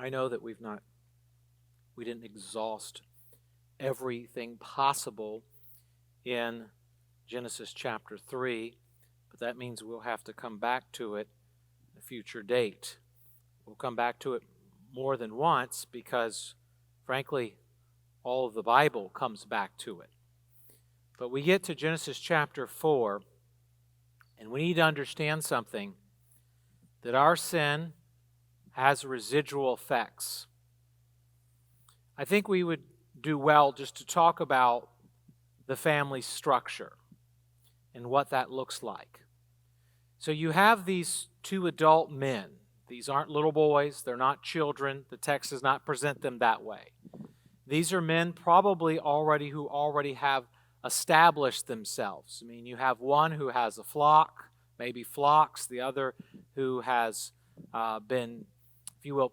I know that we didn't exhaust everything possible in Genesis chapter 3, but that means we'll have to come back to it at a future date. We'll come back to it more than once because, frankly, all of the Bible comes back to it. But we get to Genesis chapter 4, and we need to understand something, that our sin has residual effects. I think we would do well just to talk about the family structure and what that looks like. So you have these two adult men. These aren't little boys. They're not children. The text does not present them that way. These are men probably who already have established themselves. I mean, you have one who has a flock, maybe flocks, the other who has been, if you will,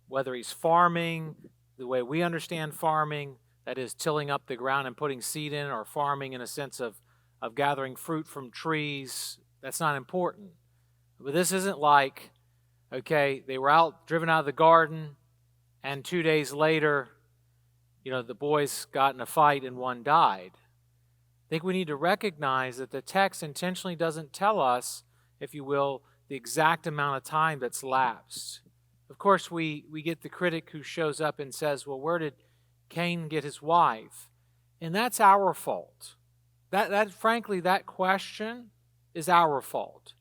whether he's farming, the way we understand farming, that is tilling up the ground and putting seed in, or farming in a sense of gathering fruit from trees, that's not important. But this isn't like, okay, they were driven out of the garden, and 2 days later, the boys got in a fight and one died. I think we need to recognize that the text intentionally doesn't tell us, if you will, the exact amount of time that's lapsed. Of course, we get the critic who shows up and says, well, where did Cain get his wife? And that's our fault. Frankly, that question is our fault.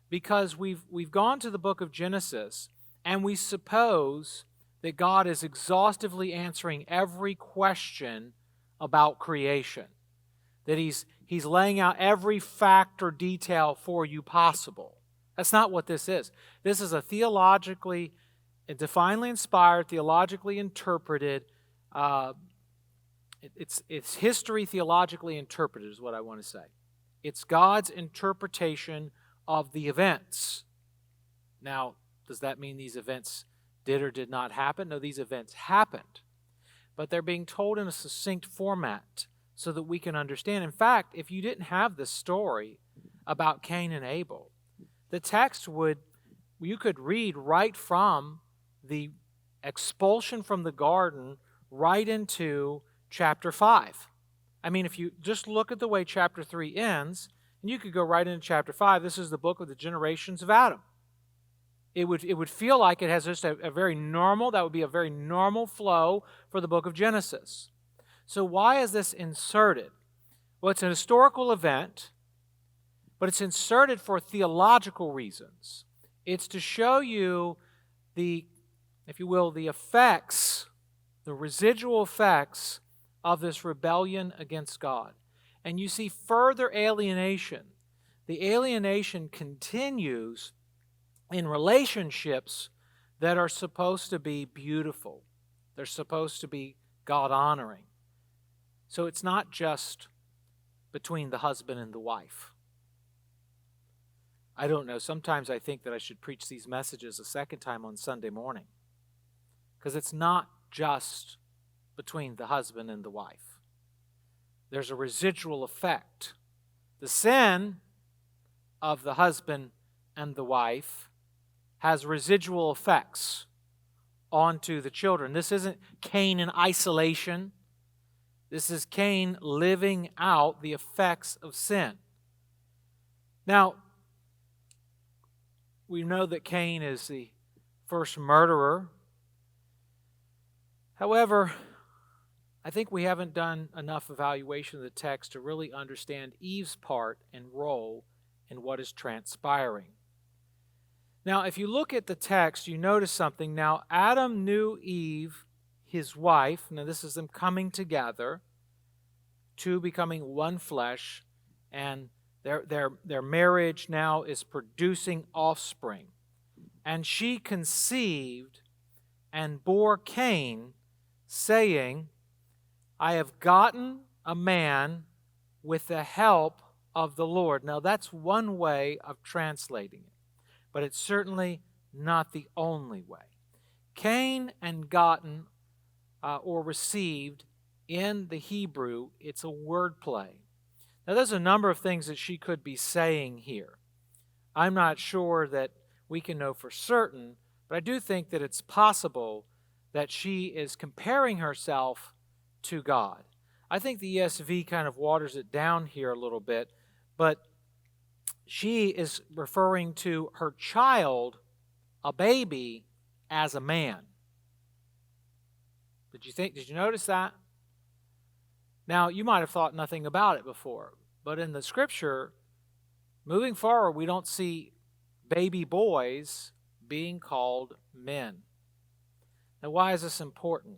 Because we've gone to the book of Genesis, and we suppose that God is exhaustively answering every question about creation. That He's laying out every fact or detail for you possible. That's not what this is. This is a divinely inspired, theologically interpreted, it's history theologically interpreted is what I want to say. It's God's interpretation of the events. Now, does that mean these events did or did not happen? No, these events happened. But they're being told in a succinct format so that we can understand. In fact, if you didn't have the story about Cain and Abel, the text you could read right from the expulsion from the garden right into chapter 5. I mean, if you just look at the way chapter 3 ends, and you could go right into chapter 5, this is the book of the generations of Adam. It would feel like it has just that would be a very normal flow for the book of Genesis. So why is this inserted? Well, it's an historical event, but it's inserted for theological reasons. It's to show you the effects, the residual effects of this rebellion against God. And you see further alienation. The alienation continues in relationships that are supposed to be beautiful. They're supposed to be God-honoring. So it's not just between the husband and the wife. I don't know, sometimes I think that I should preach these messages a second time on Sunday morning. Because it's not just between the husband and the wife. There's a residual effect. The sin of the husband and the wife has residual effects onto the children. This isn't Cain in isolation. This is Cain living out the effects of sin. Now, we know that Cain is the first murderer. However, I think we haven't done enough evaluation of the text to really understand Eve's part and role in what is transpiring. Now, if you look at the text, you notice something. Now, Adam knew Eve, his wife. Now, this is them coming together, two becoming one flesh, and their marriage now is producing offspring. And she conceived and bore Cain, saying, I have gotten a man with the help of the Lord. Now, that's one way of translating it, but it's certainly not the only way. Cain and gotten, or received, in the Hebrew, it's a word play. Now, there's a number of things that she could be saying here. I'm not sure that we can know for certain, but I do think that it's possible that she is comparing herself to God. I think the ESV kind of waters it down here a little bit, but she is referring to her child, a baby, as a man. Did you notice that? Now, you might have thought nothing about it before, but in the scripture, moving forward, we don't see baby boys being called men. Now, why is this important?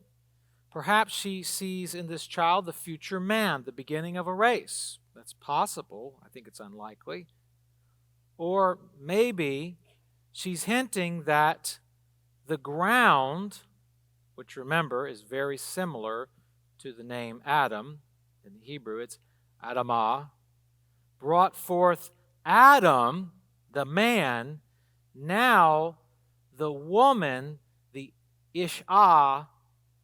Perhaps she sees in this child the future man, the beginning of a race. That's possible. I think it's unlikely. Or maybe she's hinting that the ground, which remember is very similar to the name Adam, in the Hebrew it's Adamah, brought forth Adam, the man. Now the woman, the Ishah,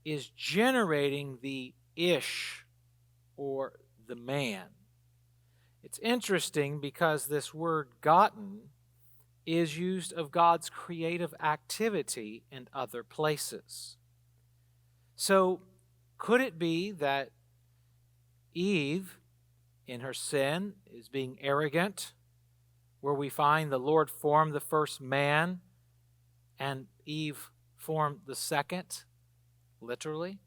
is generating the Ish, or the man. It's interesting because this word gotten is used of God's creative activity in other places. So, could it be that Eve, in her sin, is being arrogant, where we find the Lord formed the first man and Eve formed the second, literally?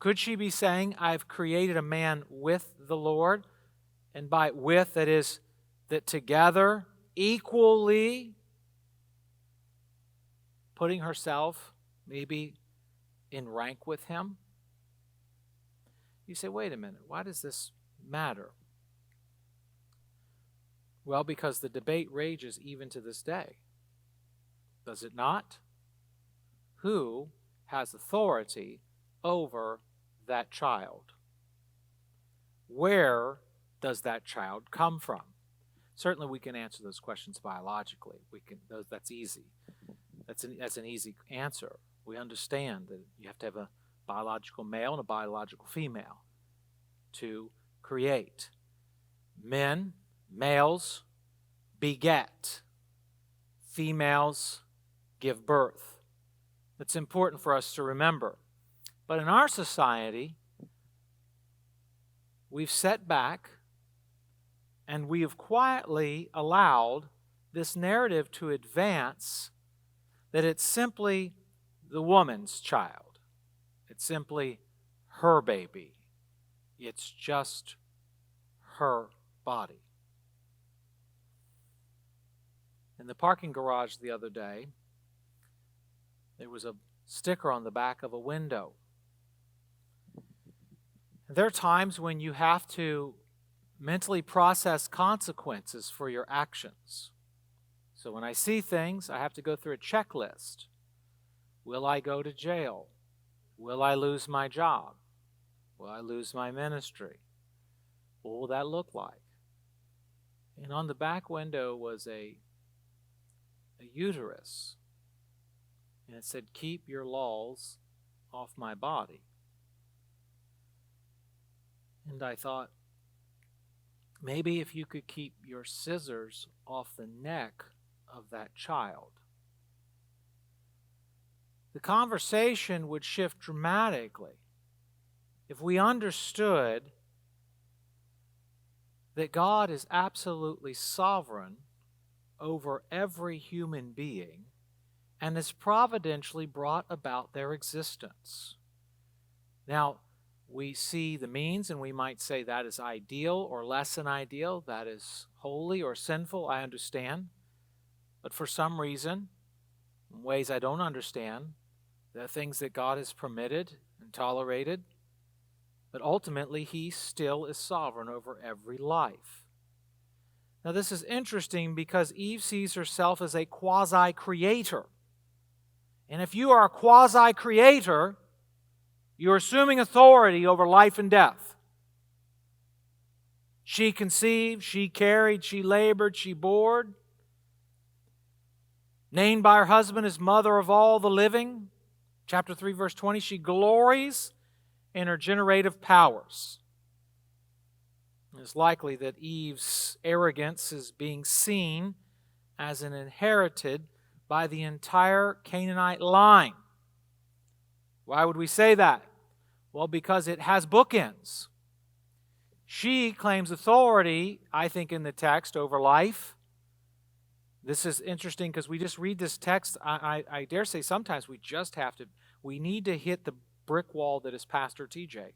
Could she be saying, I've created a man with the Lord, and by with, that is, that together, equally, putting herself maybe in rank with him? You say, wait a minute, why does this matter? Well, because the debate rages even to this day. Does it not? Who has authority over that child? Where does that child come from? Certainly we can answer those questions biologically. That's easy. That's an easy answer. We understand that you have to have a biological male and a biological female to create. Males beget. Females give birth. It's important for us to remember. But in our society, we've set back and we have quietly allowed this narrative to advance that it's simply the woman's child. It's simply her baby. It's just her body. In the parking garage the other day, there was a sticker on the back of a window. There are times when you have to mentally process consequences for your actions. So when I see things, I have to go through a checklist. Will I go to jail? Will I lose my job? Will I lose my ministry? What will that look like? And on the back window was a uterus. And it said, keep your lawls off my body. And I thought, maybe if you could keep your scissors off the neck of that child, the conversation would shift dramatically if we understood that God is absolutely sovereign over every human being and has providentially brought about their existence. Now, we see the means and we might say that is ideal or less than ideal, that is holy or sinful, I understand. But for some reason, in ways I don't understand, there are things that God has permitted and tolerated, but ultimately He still is sovereign over every life. Now this is interesting because Eve sees herself as a quasi-creator. And if you are a quasi-creator, you're assuming authority over life and death. She conceived, she carried, she labored, she bore. Named by her husband as mother of all the living. Chapter 3, verse 20, she glories in her generative powers. It's likely that Eve's arrogance is being seen as an inherited by the entire Canaanite line. Why would we say that? Well, because it has bookends. She claims authority, I think, in the text over life. This is interesting because we just read this text. I dare say sometimes we need to hit the brick wall that is Pastor TJ.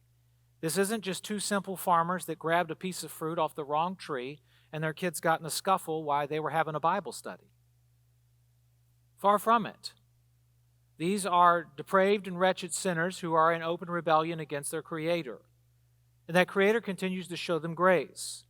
This isn't just two simple farmers that grabbed a piece of fruit off the wrong tree and their kids got in a scuffle while they were having a Bible study. Far from it. These are depraved and wretched sinners who are in open rebellion against their Creator. And that Creator continues to show them grace.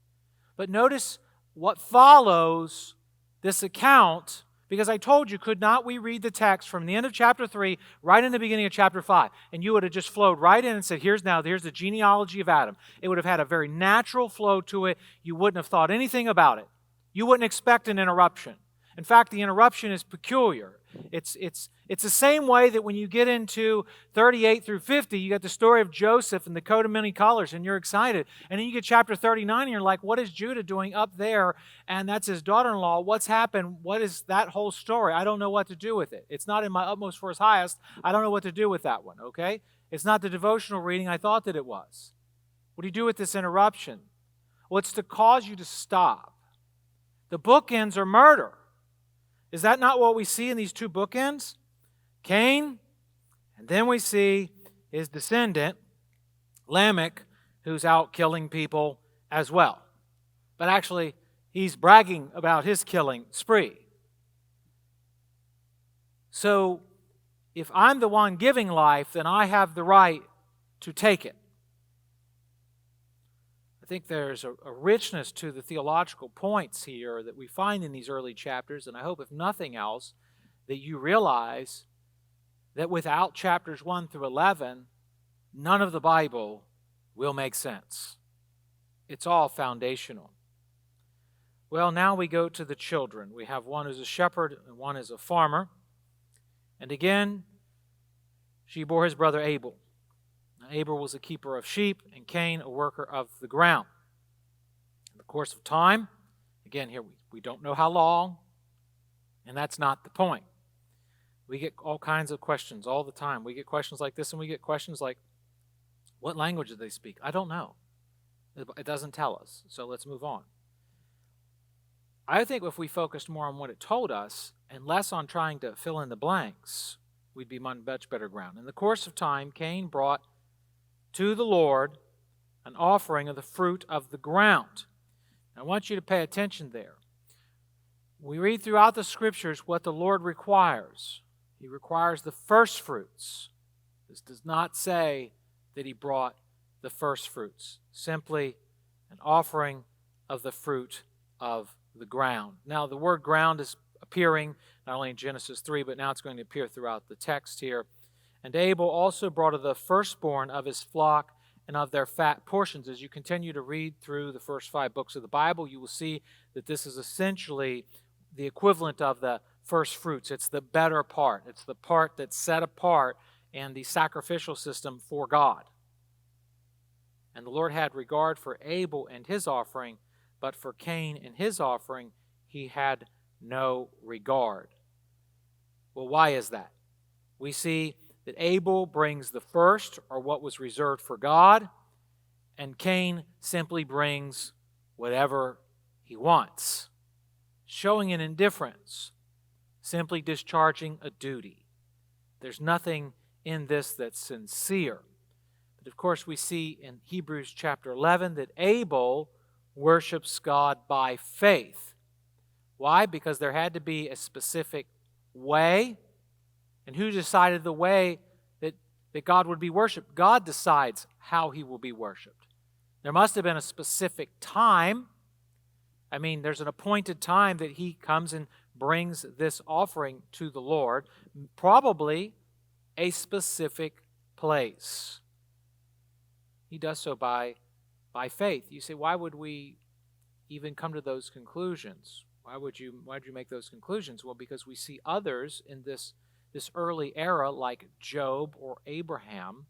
But notice what follows this account, because I told you, could not we read the text from the end of chapter 3 right in the beginning of chapter 5, and you would have just flowed right in and said, here's the genealogy of Adam. It would have had a very natural flow to it. You wouldn't have thought anything about it. You wouldn't expect an interruption. In fact, the interruption is peculiar. It's the same way that when you get into 38 through 50, you got the story of Joseph and the coat of many colors, and you're excited. And then you get chapter 39, and you're like, what is Judah doing up there? And that's his daughter-in-law. What's happened? What is that whole story? I don't know what to do with it. It's not in my utmost for his highest. I don't know what to do with that one, okay? It's not the devotional reading I thought that it was. What do you do with this interruption? Well, it's to cause you to stop. The bookends are murder. Is that not what we see in these two bookends? Cain, and then we see his descendant, Lamech, who's out killing people as well. But actually, he's bragging about his killing spree. So, if I'm the one giving life, then I have the right to take it. I think there's a richness to the theological points here that we find in these early chapters, and I hope, if nothing else, that you realize that without chapters 1 through 11, none of the Bible will make sense. It's all foundational. Well, now we go to the children. We have one who's a shepherd and one is a farmer. And again, she bore his brother Abel. Now, Abel was a keeper of sheep, and Cain a worker of the ground. In the course of time, again, here we don't know how long, and that's not the point. We get all kinds of questions all the time. We get questions like this, and we get questions like, what language do they speak? I don't know. It doesn't tell us, so let's move on. I think if we focused more on what it told us and less on trying to fill in the blanks, we'd be on much better ground. In the course of time, Cain brought to the Lord an offering of the fruit of the ground. I want you to pay attention there. We read throughout the Scriptures what the Lord requires. He requires the first fruits. This does not say that he brought the first fruits, simply an offering of the fruit of the ground. Now, the word ground is appearing not only in Genesis 3, but now it's going to appear throughout the text here. And Abel also brought of the firstborn of his flock and of their fat portions. As you continue to read through the first 5 books of the Bible, you will see that this is essentially the equivalent of the first fruits. It's the better part. It's the part that's set apart in the sacrificial system for God. And the Lord had regard for Abel and his offering, but for Cain and his offering, he had no regard. Well, why is that? We see that Abel brings the first, or what was reserved for God, and Cain simply brings whatever he wants, showing an indifference, simply discharging a duty. There's nothing in this that's sincere. But of course, we see in Hebrews chapter 11 that Abel worships God by faith. Why? Because there had to be a specific way. And who decided the way that God would be worshipped? God decides how he will be worshipped. There must have been a specific time. I mean, there's an appointed time that he comes and brings this offering to the Lord, probably a specific place. He does so by faith. You say, why would we even come to those conclusions? Why would you make those conclusions? Well, because we see others in this early era, like Job or Abraham,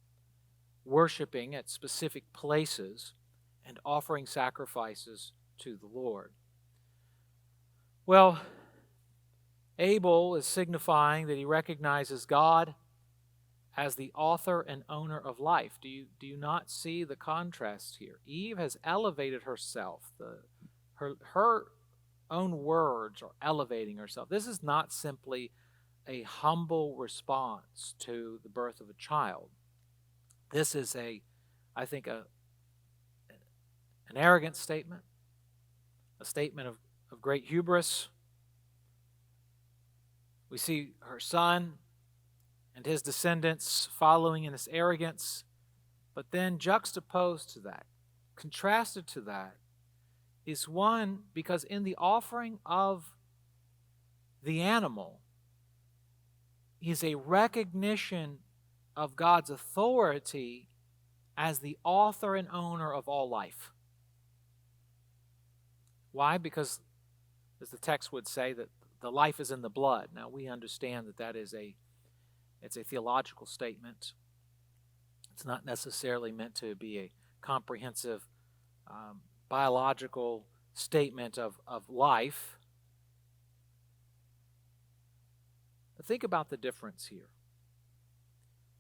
worshiping at specific places and offering sacrifices to the Lord. Well, Abel is signifying that he recognizes God as the author and owner of life. Do you not see the contrast here? Eve has elevated herself. Her own words are elevating herself. This is not simply a humble response to the birth of a child. This is I think, an arrogant statement, a statement of great hubris. We see her son and his descendants following in this arrogance, but then juxtaposed to that, contrasted to that, is one, because in the offering of the animal is a recognition of God's authority as the author and owner of all life. Why? Because, as the text would say, that the life is in the blood. Now, we understand that it's a theological statement. It's not necessarily meant to be a comprehensive biological statement of life. But think about the difference here.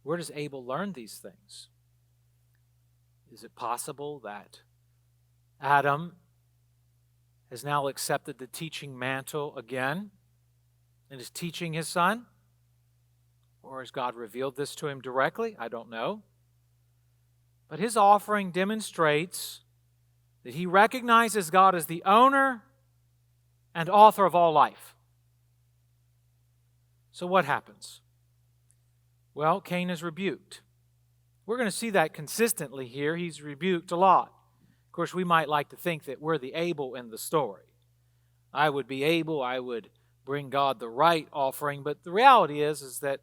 Where does Abel learn these things? Is it possible that Adam has now accepted the teaching mantle again and is teaching his son? Or has God revealed this to him directly? I don't know. But his offering demonstrates that he recognizes God as the owner and author of all life. So what happens? Well, Cain is rebuked. We're going to see that consistently here. He's rebuked a lot. Of course, we might like to think that we're the Abel in the story. I would be Abel, I would bring God the right offering, but the reality is that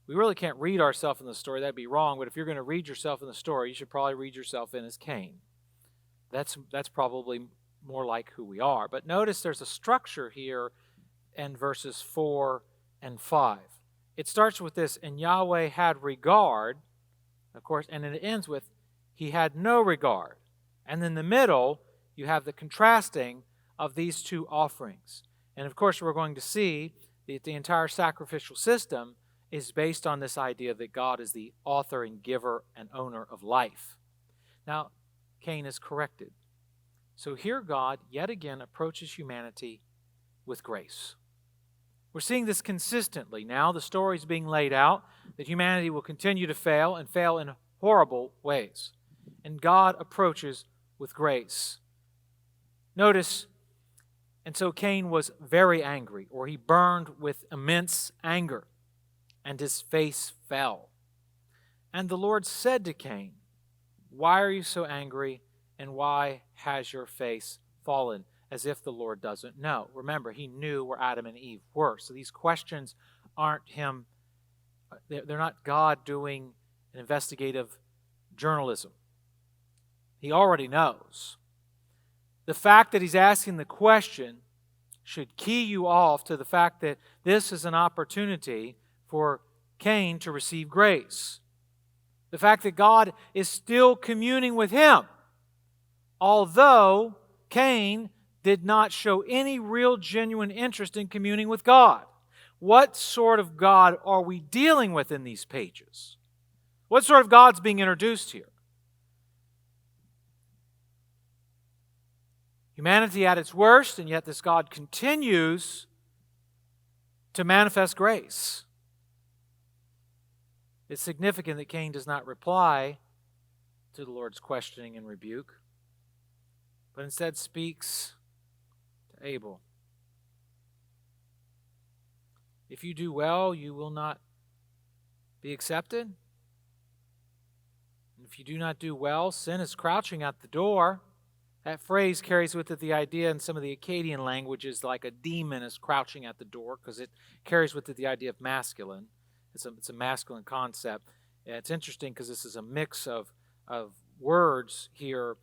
we really can't read ourselves in the story. That'd be wrong, but if you're going to read yourself in the story, you should probably read yourself in as Cain. That's probably more like who we are. But notice there's a structure here in verses 4 and 5. It starts with this, and Yahweh had regard, of course, and it ends with, he had no regard. And in the middle, you have the contrasting of these two offerings. And of course, we're going to see that the entire sacrificial system is based on this idea that God is the author and giver and owner of life. Now, Cain is corrected. So here God, yet again, approaches humanity with grace. We're seeing this consistently. Now the story is being laid out that humanity will continue to fail and fail in horrible ways. And God approaches with grace. Notice, and so Cain was very angry, or he burned with immense anger, and his face fell. And the Lord said to Cain, why are you so angry, and why has your face fallen? As if the Lord doesn't know. Remember, he knew where Adam and Eve were. So these questions aren't him, they're not God doing an investigative journalism. He already knows. The fact that he's asking the question should key you off to the fact that this is an opportunity for Cain to receive grace. The fact that God is still communing with him, although Cain did not show any real genuine interest in communing with God. What sort of God are we dealing with in these pages? What sort of God's being introduced here? Humanity at its worst, and yet this God continues to manifest grace. It's significant that Cain does not reply to the Lord's questioning and rebuke, but instead speaks to Abel. If you do well, you will not be accepted. And if you do not do well, sin is crouching at the door. That phrase carries with it the idea in some of the Akkadian languages like a demon is crouching at the door, because it carries with it the idea of masculine. It's a masculine concept. And it's interesting because this is a mix of words here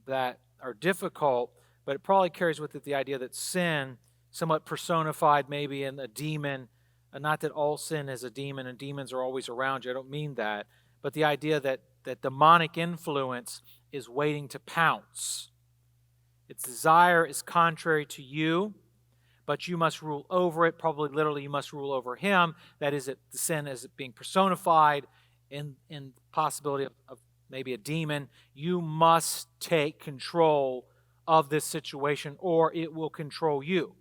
that are difficult, but it probably carries with it the idea that sin, somewhat personified maybe in a demon, not that all sin is a demon and demons are always around you, I don't mean that, but the idea that demonic influence is waiting to pounce. Its desire is contrary to you, but you must rule over it. Probably literally you must rule over him. That is, the sin is being personified, in possibility of maybe a demon, you must take control of this situation or it will control you.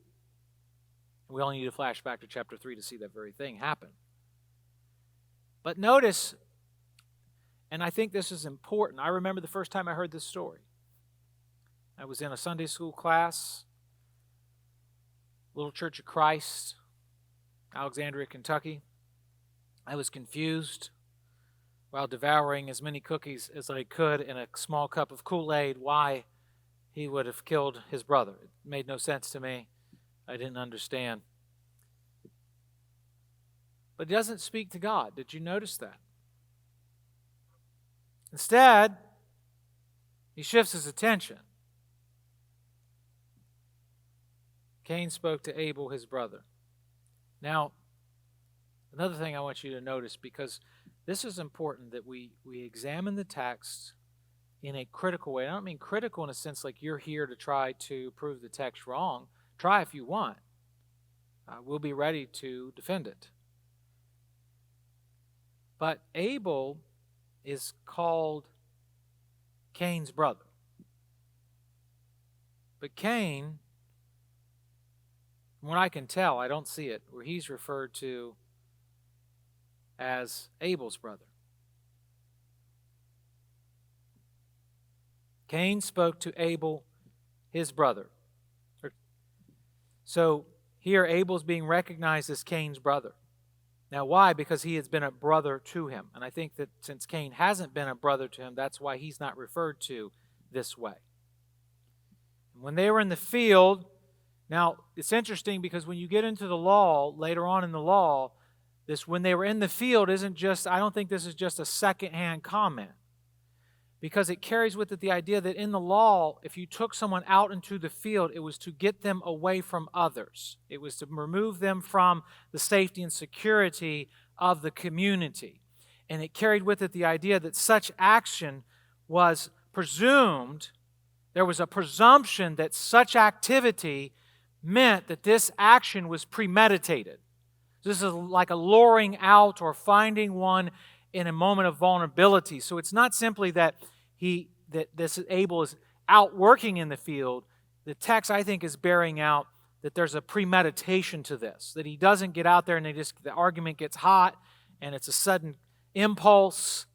We only need to flash back to chapter 3 to see that very thing happen. But notice, and I think this is important, I remember the first time I heard this story. I was in a Sunday school class, Little Church of Christ, Alexandria, Kentucky. I was confused while devouring as many cookies as I could in a small cup of Kool-Aid why he would have killed his brother. It made no sense to me. I didn't understand. But he doesn't speak to God. Did you notice that? Instead, he shifts his attention. Cain spoke to Abel, his brother. Now, another thing I want you to notice, because this is important that we examine the text in a critical way. I don't mean critical in a sense like you're here to try to prove the text wrong. Try if you want. We'll be ready to defend it. But Abel is called Cain's brother. But Cain, from what I can tell, I don't see it, where he's referred to as Abel's brother. Cain spoke to Abel, his brother. So here Abel's being recognized as Cain's brother. Now why? Because he has been a brother to him. And I think that since Cain hasn't been a brother to him, that's why he's not referred to this way. When they were in the field, now it's interesting because when you get into the law, later on in the law, this when they were in the field isn't just, I don't think this is just a secondhand comment. Because it carries with it the idea that in the law, if you took someone out into the field, it was to get them away from others. It was to remove them from the safety and security of the community. And it carried with it the idea that such action was presumed, there was a presumption that such activity meant that this action was premeditated. This is like a luring out or finding one in a moment of vulnerability. So it's not simply that this Abel is out working in the field. The text, I think, is bearing out that there's a premeditation to this, that he doesn't get out there and the argument gets hot and it's a sudden impulse,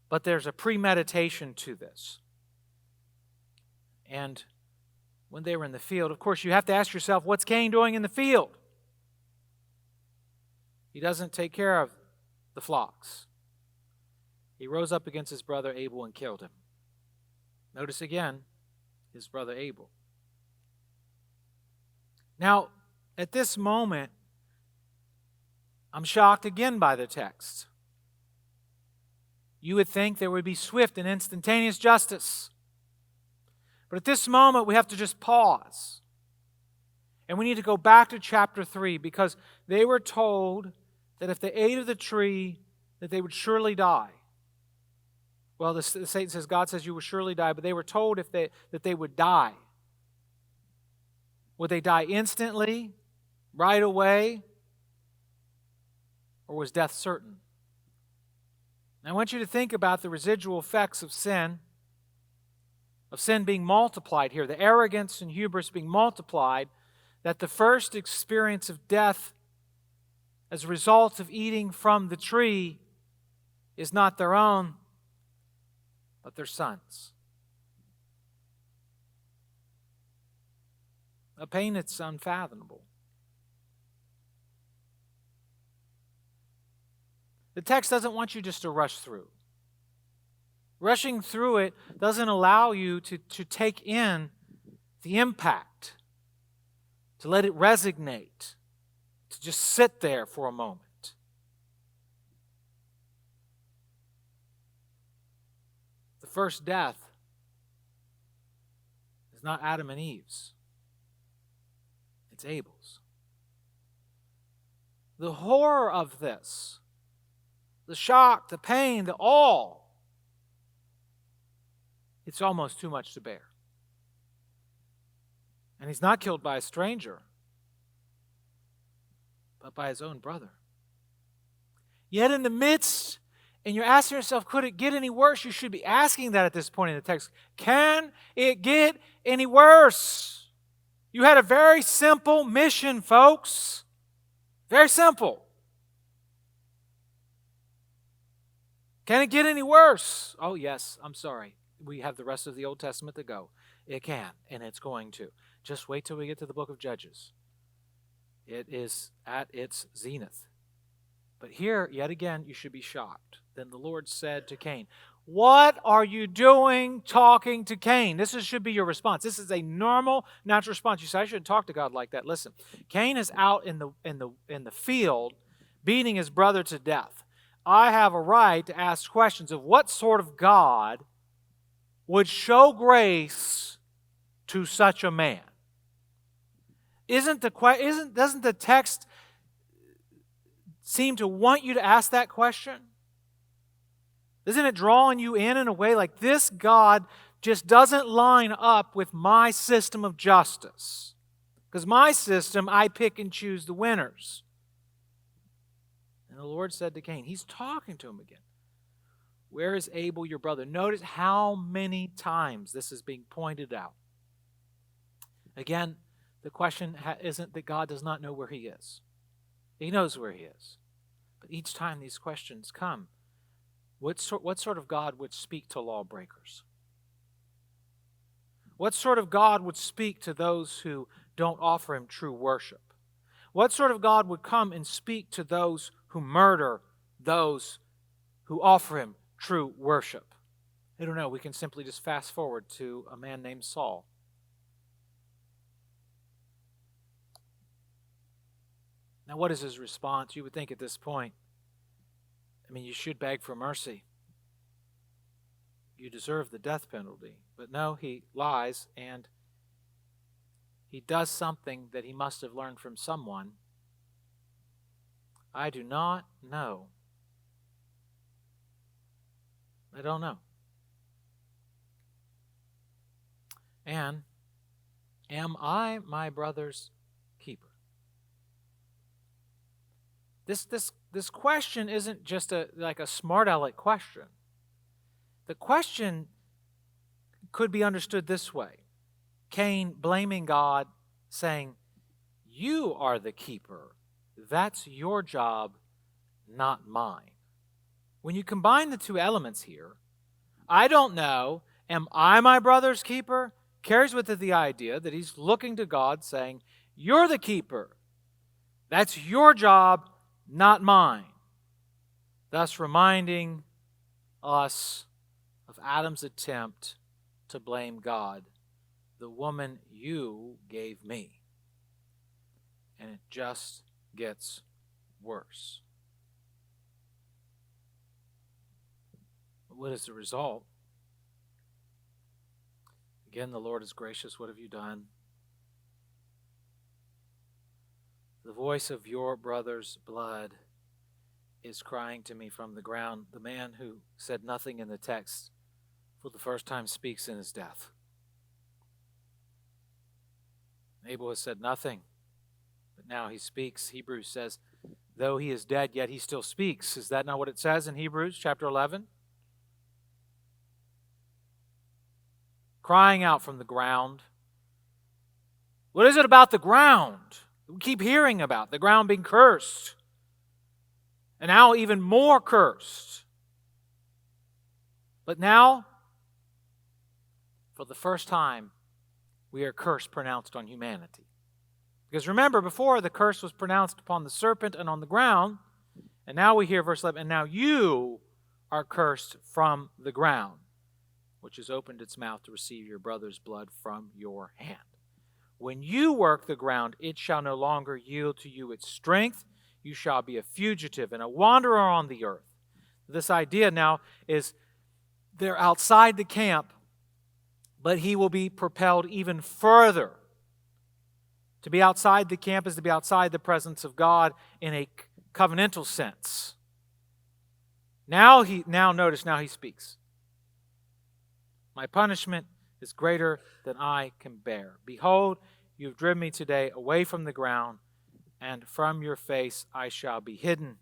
but there's a premeditation to this. And when they were in the field, of course, you have to ask yourself, what's Cain doing in the field? He doesn't take care of the flocks. He rose up against his brother Abel and killed him. Notice again, his brother Abel. Now, at this moment, I'm shocked again by the text. You would think there would be swift and instantaneous justice. But at this moment, we have to just pause. And we need to go back to chapter 3 because they were told that if they ate of the tree, that they would surely die. Well, the Satan says, God says you will surely die, but they were told that they would die. Would they die instantly, right away, or was death certain? And I want you to think about the residual effects of sin being multiplied here, the arrogance and hubris being multiplied, that the first experience of death as a result of eating from the tree is not their own, but their sons. A pain that's unfathomable. The text doesn't want you just to rush through. Rushing through it doesn't allow you to take in the impact, to let it resonate, to just sit there for a moment. The first death is not Adam and Eve's. It's Abel's. The horror of this, the shock, the pain, the awe, it's almost too much to bear. And he's not killed by a stranger, but by his own brother. Yet in the midst and you're asking yourself, could it get any worse? You should be asking that at this point in the text. Can it get any worse? You had a very simple mission, folks. Very simple. Can it get any worse? Oh, yes, I'm sorry. We have the rest of the Old Testament to go. It can, and it's going to. Just wait till we get to the book of Judges. It is at its zenith. But here, yet again, you should be shocked. Then the Lord said to Cain, "What are you doing talking to Cain?" Should be your response. This is a normal, natural response. You say, "I shouldn't talk to God like that." Listen, Cain is out in the field beating his brother to death. I have a right to ask questions of what sort of God would show grace to such a man. Doesn't the text seem to want you to ask that question? Isn't it drawing you in a way like this God just doesn't line up with my system of justice? Because my system, I pick and choose the winners. And the Lord said to Cain, he's talking to him again, "Where is Abel, your brother?" Notice how many times this is being pointed out. Again, the question isn't that God does not know where he is. He knows where he is. But each time these questions come, what sort of God would speak to lawbreakers? What sort of God would speak to those who don't offer him true worship? What sort of God would come and speak to those who murder those who offer him true worship? I don't know. We can simply just fast forward to a man named Saul. Now, what is his response? You would think at this point, you should beg for mercy. You deserve the death penalty. But no, he lies, and he does something that he must have learned from someone. I do not know. I don't know. And am I my brother's keeper? This question isn't just like a smart aleck question. The question could be understood this way. Cain blaming God, saying, "You are the keeper. That's your job, not mine." When you combine the two elements here, I don't know, am I my brother's keeper? Carries with it the idea that he's looking to God saying, "You're the keeper. That's your job, not mine." Thus reminding us of Adam's attempt to blame God. "The woman you gave me." And it just gets worse. What is the result? Again, the Lord is gracious. "What have you done?" "The voice of your brother's blood is crying to me from the ground." The man who said nothing in the text for the first time speaks in his death. Abel has said nothing, but now he speaks. Hebrews says, though he is dead, yet he still speaks. Is that not what it says in Hebrews chapter 11? Crying out from the ground. What is it about the ground? We keep hearing about the ground being cursed. And now even more cursed. But now, for the first time, we hear curse pronounced on humanity. Because remember, before the curse was pronounced upon the serpent and on the ground, and now we hear verse 11, "And now you are cursed from the ground, which has opened its mouth to receive your brother's blood from your hand. When you work the ground, it shall no longer yield to you its strength. You shall be a fugitive and a wanderer on the earth." This idea now is they're outside the camp, but he will be propelled even further. To be outside the camp is to be outside the presence of God in a covenantal sense. Now he speaks. "My punishment is greater than I can bear. Behold, you have driven me today away from the ground, and from your face I shall be hidden.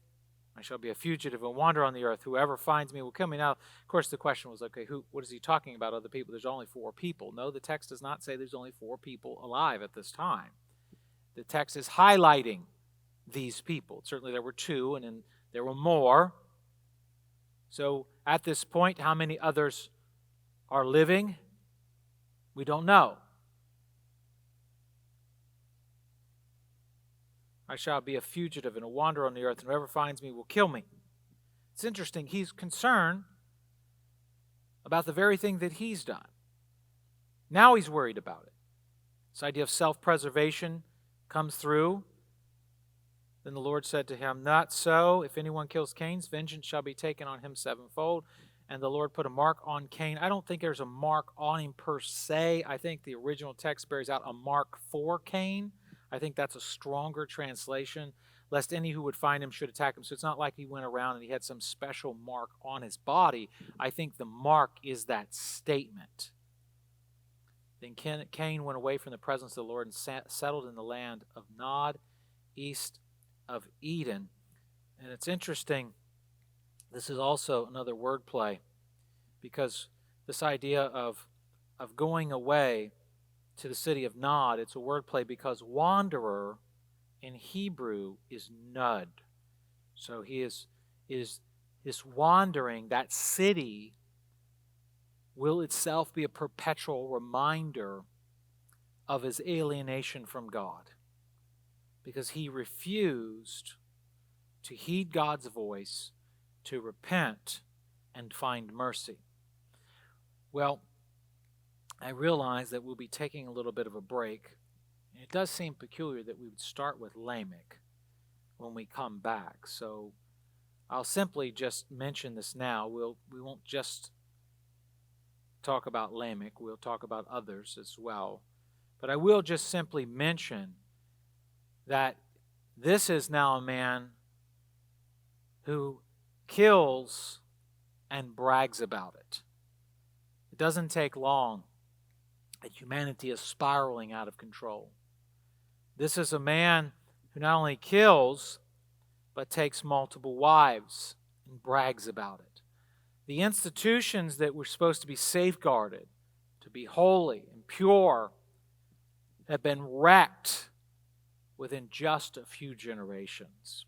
I shall be a fugitive and wander on the earth. Whoever finds me will kill me. Now, of course, the question was, okay, what is he talking about, other people? There's only 4 people. No, the text does not say there's only 4 people alive at this time. The text is highlighting these people. Certainly there were 2, and then there were more. So at this point, how many others are living? We don't know. I shall be a fugitive and a wanderer on the earth, and whoever finds me will kill me. It's interesting. He's concerned about the very thing that he's done. Now he's worried about it. This idea of self-preservation comes through. Then the Lord said to him, "Not so. If anyone kills Cain, vengeance shall be taken on him sevenfold." And the Lord put a mark on Cain. I don't think there's a mark on him per se. I think the original text bears out a mark for Cain. I think that's a stronger translation, lest any who would find him should attack him. So it's not like he went around and he had some special mark on his body. I think the mark is that statement. Then Cain went away from the presence of the Lord and settled in the land of Nod, east of Eden. And it's interesting, this is also another wordplay, because this idea of going away to the city of Nod, it's a wordplay because wanderer in Hebrew is nud. So he is this wandering, that city will itself be a perpetual reminder of his alienation from God, because he refused to heed God's voice, to repent and find mercy. Well, I realize that we'll be taking a little bit of a break. It does seem peculiar that we would start with Lamech when we come back. So I'll simply just mention this now. We won't just talk about Lamech. We'll talk about others as well. But I will just simply mention that this is now a man who kills and brags about it. It doesn't take long that humanity is spiraling out of control. This is a man who not only kills, but takes multiple wives and brags about it. The institutions that were supposed to be safeguarded, to be holy and pure, have been wrecked within just a few generations.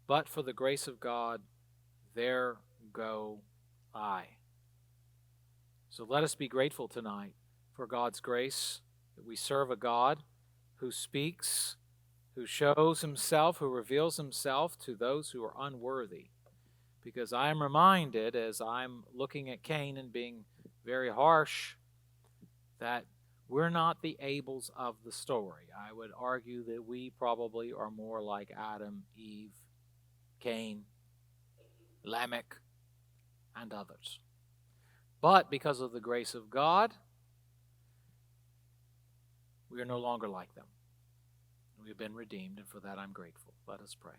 But for the grace of God, there go I. So let us be grateful tonight for God's grace, that we serve a God who speaks, who shows himself, who reveals himself to those who are unworthy. Because I am reminded, as I'm looking at Cain and being very harsh, that we're not the Abels of the story. I would argue that we probably are more like Adam, Eve, Cain, Lamech, and others. But because of the grace of God, we are no longer like them. We have been redeemed, and for that I'm grateful. Let us pray.